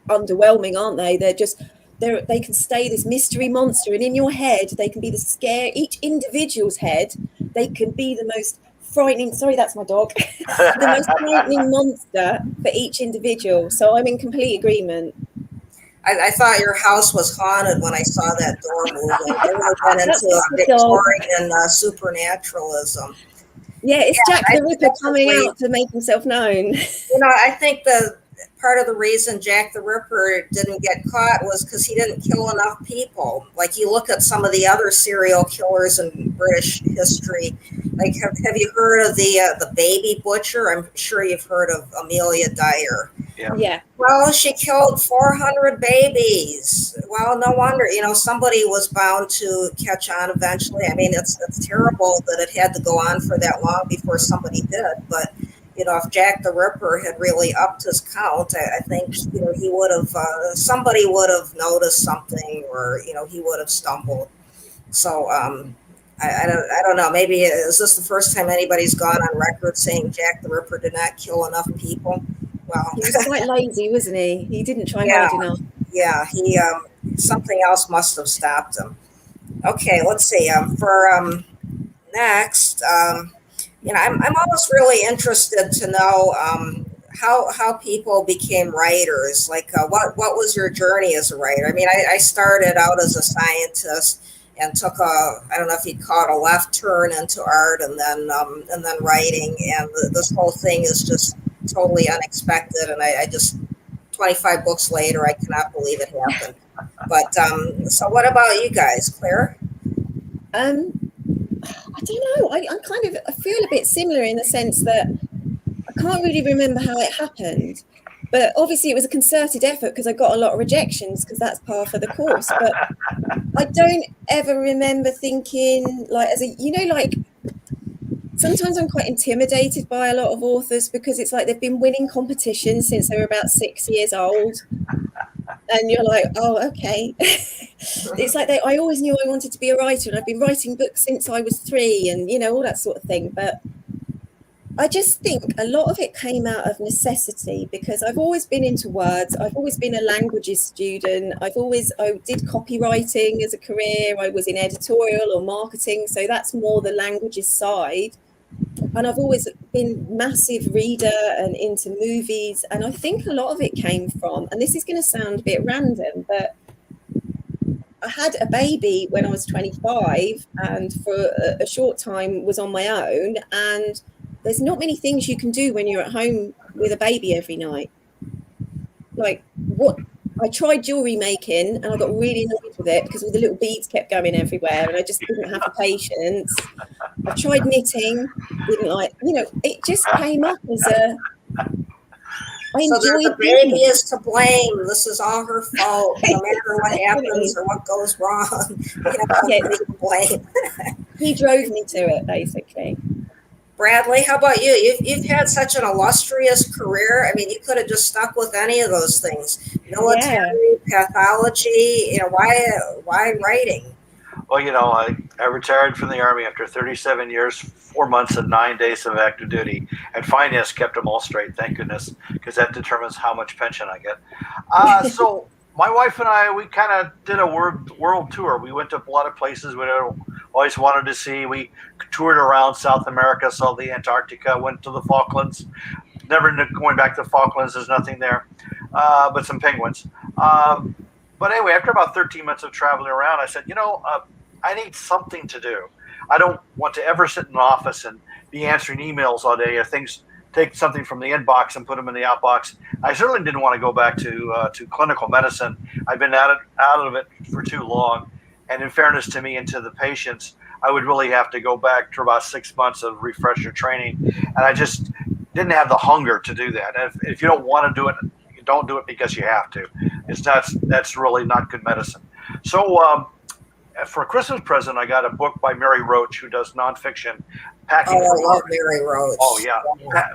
Speaker 2: underwhelming, aren't they? They can stay this mystery monster, and in your head they can be the scare. Each individual's head, they can be the most frightening. Sorry, that's my dog. The most frightening monster for each individual. So I'm in complete agreement.
Speaker 4: I thought your house was haunted when I saw that door moving. I would have been into Victorian supernaturalism.
Speaker 2: Yeah, it's Jack the Ripper coming out to make himself known.
Speaker 4: I think the part of the reason Jack the Ripper didn't get caught was because he didn't kill enough people. Like, you look at some of the other serial killers in British history. Like, have you heard of the baby butcher? I'm sure you've heard of Amelia Dyer.
Speaker 2: Yeah.
Speaker 4: Well, she killed 400 babies. Well, no wonder, somebody was bound to catch on eventually. I mean, it's terrible that it had to go on for that long before somebody did. But, if Jack the Ripper had really upped his count, I think, he would have, somebody would have noticed something, or, he would have stumbled. So, I don't know. Maybe is this the first time anybody's gone on record saying Jack the Ripper did not kill enough people? Well,
Speaker 2: he was quite lazy, wasn't he? He didn't try hard enough.
Speaker 4: Yeah, he something else must have stopped him. Okay, let's see. For next, I'm almost really interested to know how people became writers. Like, what was your journey as a writer? I mean, I started out as a scientist and took I don't know if you'd call it a left turn into art, and then writing. And this whole thing is just totally unexpected. And I just 25 books later, I cannot believe it happened. But so what about you guys, Claire?
Speaker 2: I don't know. I feel a bit similar in the sense that I can't really remember how it happened. But obviously it was a concerted effort because I got a lot of rejections because that's part of the course. But I don't ever remember thinking, like, sometimes I'm quite intimidated by a lot of authors because it's like they've been winning competitions since they were about 6 years old. And you're like, oh, okay. It's like I always knew I wanted to be a writer, and I've been writing books since I was 3 and, all that sort of thing. But I just think a lot of it came out of necessity because I've always been into words. I've always been a languages student. I did copywriting as a career. I was in editorial or marketing. So that's more the languages side. And I've always been massive reader and into movies. And I think a lot of it came from, and this is going to sound a bit random, but I had a baby when I was 25 and for a short time was on my own. And there's not many things you can do when you're at home with a baby every night. Like, I tried jewelry making and I got really annoyed with it because all the little beads kept going everywhere and I just didn't have the patience. I tried knitting, it just came up as
Speaker 4: so the baby is to blame. This is all her fault. No matter what happens or what goes wrong, to blame.
Speaker 2: He drove me to it, basically.
Speaker 4: Bradley, how about you? You've had such an illustrious career. I mean, you could have just stuck with any of those things. Military, pathology, why writing?
Speaker 3: Well, I retired from the Army after 37 years, 4 months and 9 days of active duty, and finance kept them all straight, thank goodness, because that determines how much pension I get. So my wife and I, we kind of did a world tour. We went to a lot of places we always wanted to see. We toured around South America, saw the Antarctica, went to the Falklands. Never going back to the Falklands, there's nothing there, but some penguins. But anyway, after about 13 months of traveling around, I said, I need something to do. I don't want to ever sit in an office and be answering emails all day. Take something from the inbox and put them in the outbox. I certainly didn't want to go back to clinical medicine. I've been out of it for too long. And in fairness to me and to the patients, I would really have to go back to about 6 months of refresher training. And I just didn't have the hunger to do that. And if you don't want to do it, you don't do it because you have to. That's really not good medicine. So for a Christmas present, I got a book by Mary Roach, who does nonfiction.
Speaker 4: I love Mary Roach.
Speaker 3: Oh, yeah.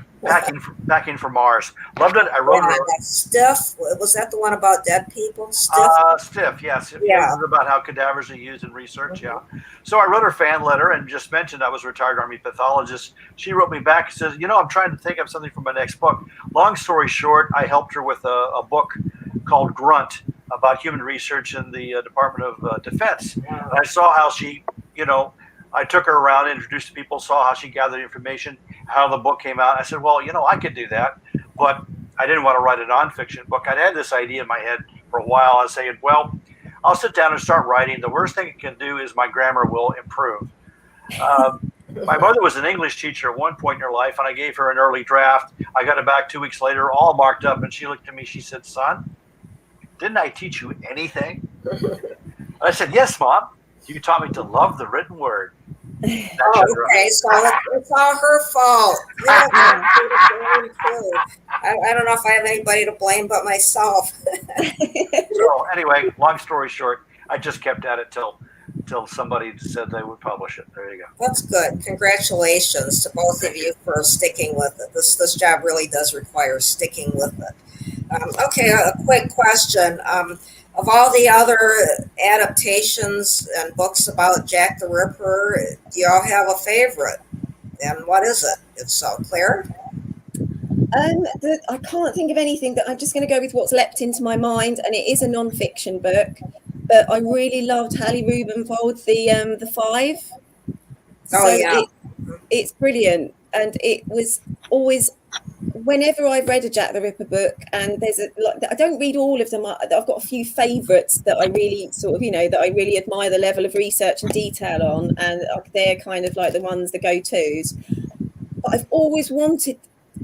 Speaker 3: Packing for Mars. Loved it. I wrote it.
Speaker 4: Stiff. Was that the one about dead people? Stiff?
Speaker 3: Stiff, yes. Yeah. It was about how cadavers are used in research, yeah. So I wrote her fan letter and just mentioned I was a retired Army pathologist. She wrote me back and says, I'm trying to think of something for my next book. Long story short, I helped her with a book called Grunt about human research in the Department of Defense. And I saw how she, I took her around, introduced people, saw how she gathered information, how the book came out. I said, well, I could do that, but I didn't want to write a nonfiction book. I'd had this idea in my head for a while. I was saying, well, I'll sit down and start writing. The worst thing it can do is my grammar will improve. My mother was an English teacher at one point in her life, and I gave her an early draft. I got it back 2 weeks later, all marked up, and she looked at me. She said, "Son, didn't I teach you anything?" I said, "Yes, Mom. You taught me to love the written word."
Speaker 4: Okay, so it's all her fault. Yeah, I don't know if I have anybody to blame but myself.
Speaker 3: So anyway, long story short, I just kept at it till somebody said they would publish it. There you go.
Speaker 4: That's good. Congratulations to both of you for sticking with it. This job really does require sticking with it. Okay, a quick question. Of all the other adaptations and books about Jack the Ripper, do y'all have a favorite? And what is it? If so, Claire?
Speaker 2: I can't think of anything. That I'm just going to go with what's leapt into my mind, and it is a non-fiction book. But I really loved Hallie Rubenvold, the Five. It's brilliant, and it was always. Whenever I've read a Jack the Ripper book, and I don't read all of them. I've got a few favourites that I really that I really admire the level of research and detail on, and they're kind of like the ones, the go-tos. But I've always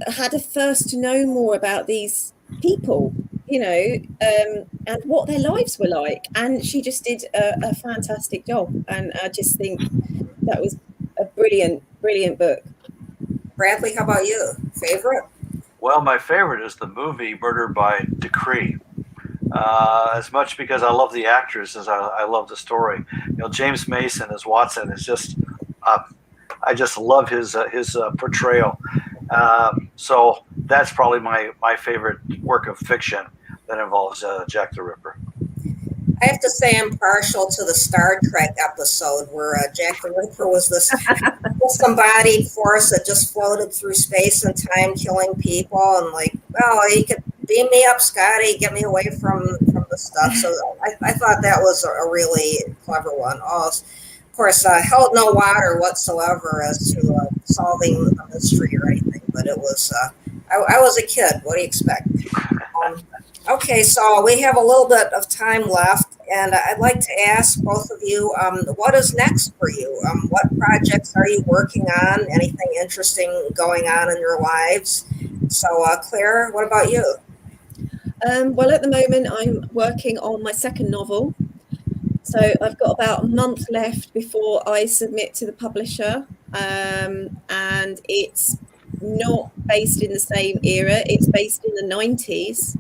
Speaker 2: had a thirst to know more about these people, and what their lives were like. And she just did a fantastic job, and I just think that was a brilliant, brilliant book.
Speaker 4: Bradley, how about you? Favorite?
Speaker 3: Well, my favorite is the movie Murder by Decree. As much because I love the actors as I love the story. James Mason as Watson is just, I just love his portrayal. So that's probably my favorite work of fiction that involves Jack the Ripper.
Speaker 4: I have to say I'm partial to the Star Trek episode where Jack the Ripper was this disembodied force that just floated through space and time, killing people, and you could beam me up, Scotty, get me away from the stuff. So I thought that was a really clever one. Of course, held no water whatsoever as to solving the mystery or anything, but it was. I was a kid. What do you expect? Okay, so we have a little bit of time left, and I'd like to ask both of you, what is next for you? What projects are you working on? Anything interesting going on in your lives? So, Claire, what about you?
Speaker 2: Well, at the moment, I'm working on my second novel. So I've got about a month left before I submit to the publisher, and it's not based in the same era. It's based in the 90s.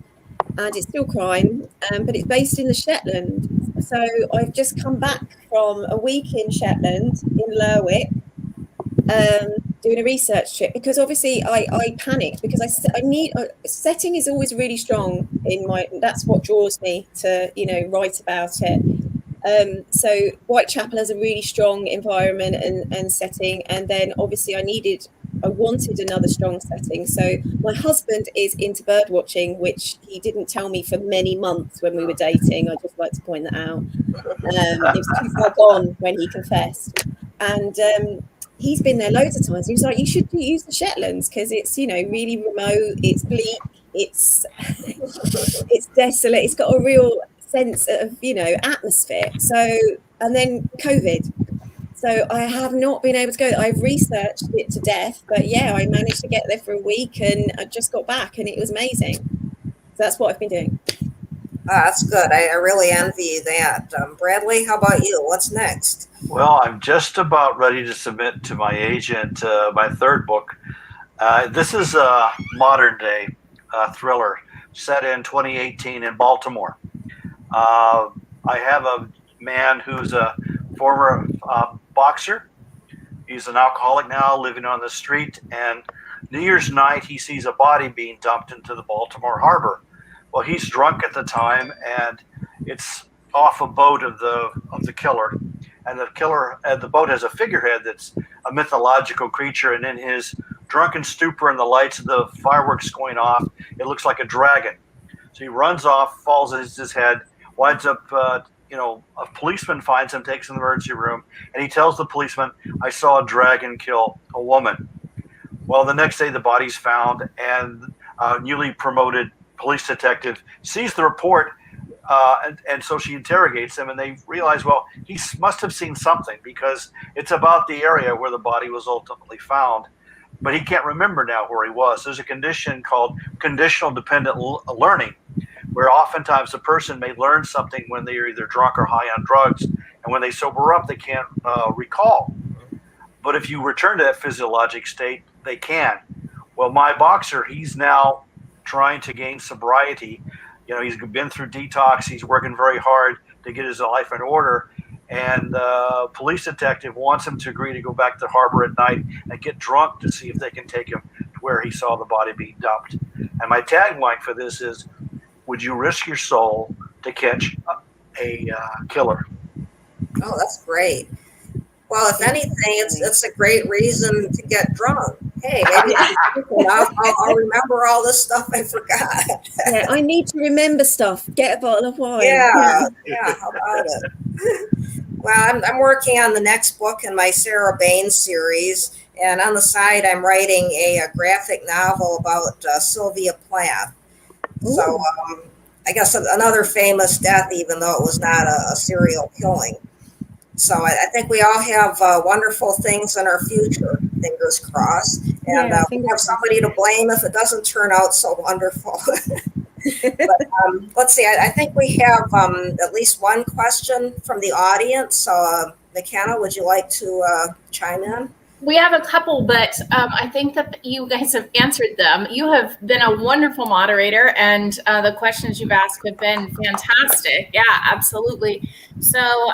Speaker 2: And it's still crime, but it's based in the Shetland. So I've just come back from a week in Shetland, in Lerwick, doing a research trip, because obviously I panicked because I need setting is always really strong in that's what draws me to write about it. So Whitechapel has a really strong environment and setting, and then obviously I wanted another strong setting. So my husband is into bird watching, which he didn't tell me for many months when we were dating. I'd just like to point that out. It was too far gone when he confessed. And he's been there loads of times. He was like, you should use the Shetlands because it's, really remote. It's bleak. It's desolate. It's got a real sense of, atmosphere. So, and then COVID. So I have not been able to go. I've researched it to death, but yeah, I managed to get there for a week, and I just got back, and it was amazing. So that's what I've been doing.
Speaker 4: That's good. I really envy you that. Bradley, how about you? What's next?
Speaker 3: Well, I'm just about ready to submit to my agent my third book. This is a modern day thriller set in 2018 in Baltimore. I have a man who's a former boxer. He's an alcoholic now, living on the street, and New Year's night he sees a body being dumped into the Baltimore harbor. Well, he's drunk at the time, and it's off a boat of the killer, and the boat has a figurehead that's a mythological creature, and in his drunken stupor and the lights of the fireworks going off, it looks like a dragon. So he runs off, falls on his head, winds up a policeman finds him, takes him to the emergency room, and he tells the policeman, I saw a dragon kill a woman. Well, the next day the body's found, and a newly promoted police detective sees the report And so she interrogates him, and they realize, well, he must have seen something because it's about the area where the body was ultimately found. But he can't remember now where he was. There's a condition called conditional dependent learning, where oftentimes a person may learn something when they're either drunk or high on drugs, and when they sober up, they can't recall. But if you return to that physiologic state, they can. Well, my boxer, he's now trying to gain sobriety. He's been through detox. He's working very hard to get his life in order. And the police detective wants him to agree to go back to Harper at night and get drunk to see if they can take him to where he saw the body being dumped. And my tagline for this is, would you risk your soul to catch a killer?
Speaker 4: Oh, that's great. Well, if anything, it's a great reason to get drunk. Hey, maybe I'll remember all this stuff I forgot.
Speaker 2: Yeah, I need to remember stuff. Get a bottle of wine.
Speaker 4: Yeah, how about it? Well, I'm working on the next book in my Sarah Baines series, and on the side, I'm writing a graphic novel about Sylvia Plath. Ooh. So I guess another famous death, even though it was not a serial killing. So I think we all have wonderful things in our future, fingers crossed. And we have somebody to blame if it doesn't turn out so wonderful. But let's see, I think we have at least one question from the audience. So McKenna, would you like to chime in?
Speaker 1: We have a couple, but I think that you guys have answered them. You have been a wonderful moderator, and the questions you've asked have been fantastic. Yeah, absolutely. So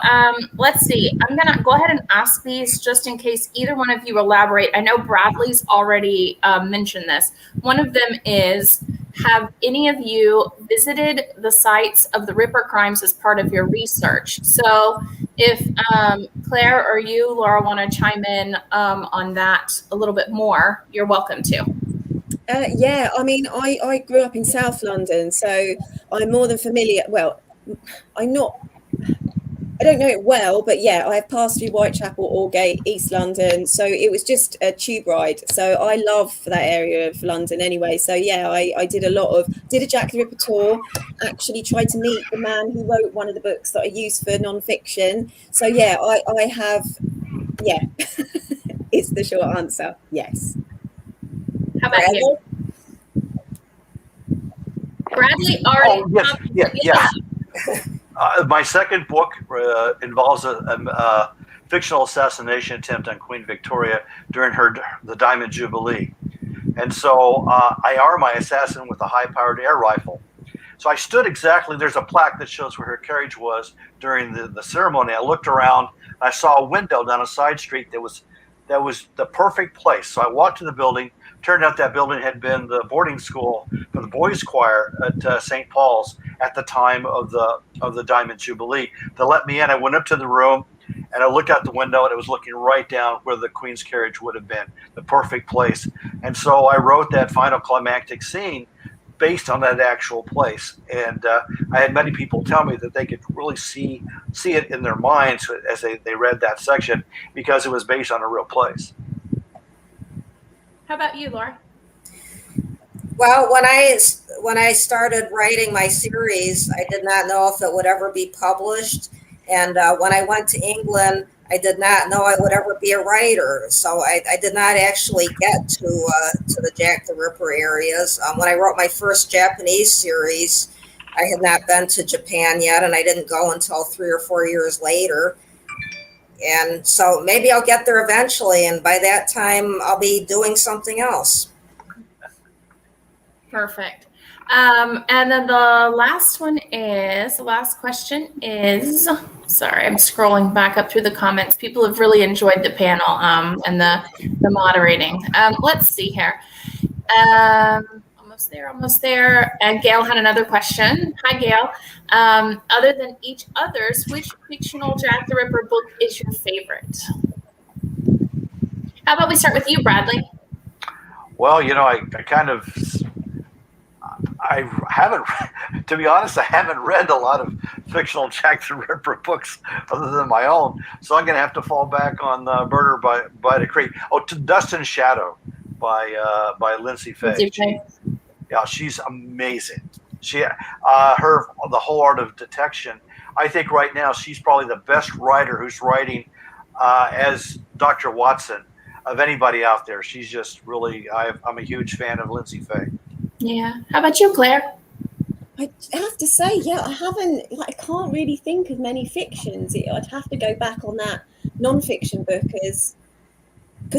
Speaker 1: let's see. I'm going to go ahead and ask these just in case either one of you elaborate. I know Bradley's already mentioned this. One of them is, have any of you visited the sites of the Ripper crimes as part of your research? So if Claire or you, Laura, want to chime in on that a little bit more, you're welcome to.
Speaker 2: Yeah, I mean, I grew up in South London, so I'm more than familiar. Well, I don't know it well, but yeah, I have passed through Whitechapel, Aldgate, East London. So it was just a tube ride. So I love that area of London anyway. So yeah, I did a Jack the Ripper tour, actually tried to meet the man who wrote one of the books that I use for nonfiction. So yeah, I have, yeah, it's the short answer. Yes.
Speaker 1: How about you? Bradley already.
Speaker 3: Oh, yes. My second book involves a fictional assassination attempt on Queen Victoria during the Diamond Jubilee. And so I armed my assassin with a high-powered air rifle. So I stood exactly, there's a plaque that shows where her carriage was during the ceremony. I looked around, and I saw a window down a side street that was the perfect place. So I walked to the building. Turned out that building had been the boarding school for the boys' choir at St. Paul's at the time of the Diamond Jubilee. They let me in. I went up to the room, and I looked out the window, and it was looking right down where the Queen's carriage would have been, the perfect place. And so I wrote that final climactic scene based on that actual place. And I had many people tell me that they could really see it in their minds as they read that section because it was based on a real place.
Speaker 1: How about you, Laura?
Speaker 4: Well, when I started writing my series, I did not know if it would ever be published. And when I went to England, I did not know I would ever be a writer. So I did not actually get to the Jack the Ripper areas. When I wrote my first Japanese series, I had not been to Japan yet, and I didn't go until 3 or 4 years later. And so maybe I'll get there eventually, and by that time, I'll be doing something else.
Speaker 1: Perfect. And then the last question is, sorry, I'm scrolling back up through the comments. People have really enjoyed the panel and the moderating. Let's see here. Almost there. And Gail had another question. Hi, Gail. Other than each other's, which fictional Jack the Ripper book is your favorite? How about we start with you, Bradley?
Speaker 3: Well, I haven't, to be honest, I haven't read a lot of fictional Jack the Ripper books other than my own. So I'm going to have to fall back on Murder by the Creek. Oh, to Dust and Shadow by Lindsay Fay. Yeah, she's amazing. The Whole Art of Detection. I think right now she's probably the best writer who's writing as Dr. Watson of anybody out there. She's just really, I'm a huge fan of Lindsay Fay.
Speaker 1: Yeah. How about you, Claire?
Speaker 2: I have to say, yeah, I can't really think of many fictions. I'd have to go back on that non-fiction book because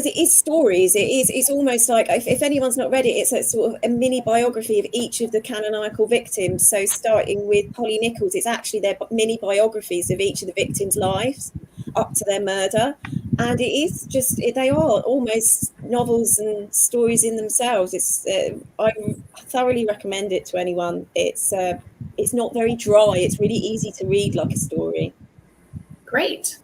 Speaker 2: it is stories. It's almost like, if anyone's not read it, it's a sort of a mini biography of each of the canonical victims. So starting with Polly Nichols, it's actually their mini biographies of each of the victims' lives up to their murder. And it is just, they are almost novels and stories in themselves. I thoroughly recommend it to anyone. It's not very dry. It's really easy to read like a story.
Speaker 1: Great.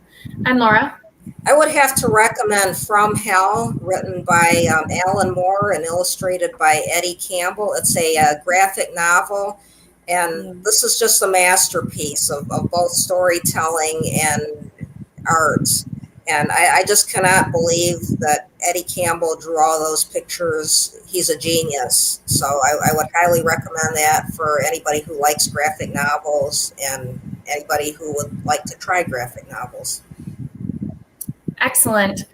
Speaker 1: And Laura?
Speaker 4: I would have to recommend From Hell, written by Alan Moore and illustrated by Eddie Campbell. It's a graphic novel, and this is just a masterpiece of both storytelling and art. And I just cannot believe that Eddie Campbell drew all those pictures. He's a genius. So I would highly recommend that for anybody who likes graphic novels and anybody who would like to try graphic novels.
Speaker 1: Excellent.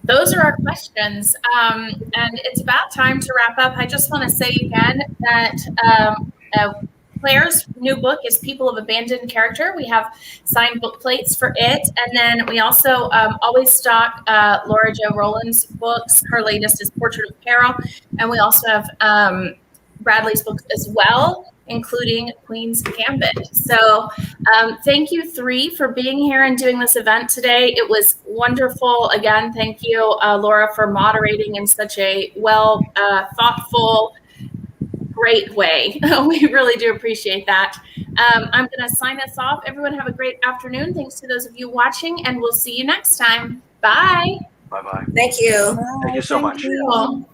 Speaker 1: Those are our questions. And it's about time to wrap up. I just want to say again that Claire's new book is People of Abandoned Character. We have signed book plates for it. And then we also always stock Joh Rowland's books. Her latest is Portrait of Peril. And we also have Bradley's books as well, including Queen's Gambit. So thank you three for being here and doing this event today. It was wonderful. Again, thank you, Laura, for moderating in such a thoughtful, great way. We really do appreciate that. I'm going to sign us off. Everyone have a great afternoon. Thanks to those of you watching, and we'll see you next time. Bye.
Speaker 3: Bye-bye.
Speaker 4: Thank you.
Speaker 3: Thank you so much.
Speaker 2: You.